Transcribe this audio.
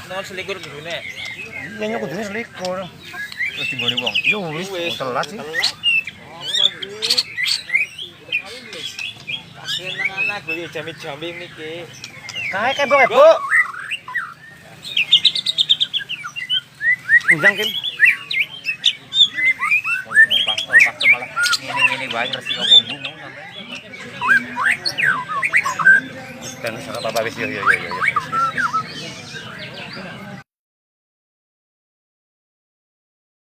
Nomor selikur gune. Iya nyok kudune selikur. Terus digoni wong. Yo wis telas sih. Kasihan nang anak gue jamit-jamit niki. Kae kae Bu. Undang Kim. Ngomong pastor malah ngene-ngene wae resiko kombu mau sampe. Dan apa wis yo.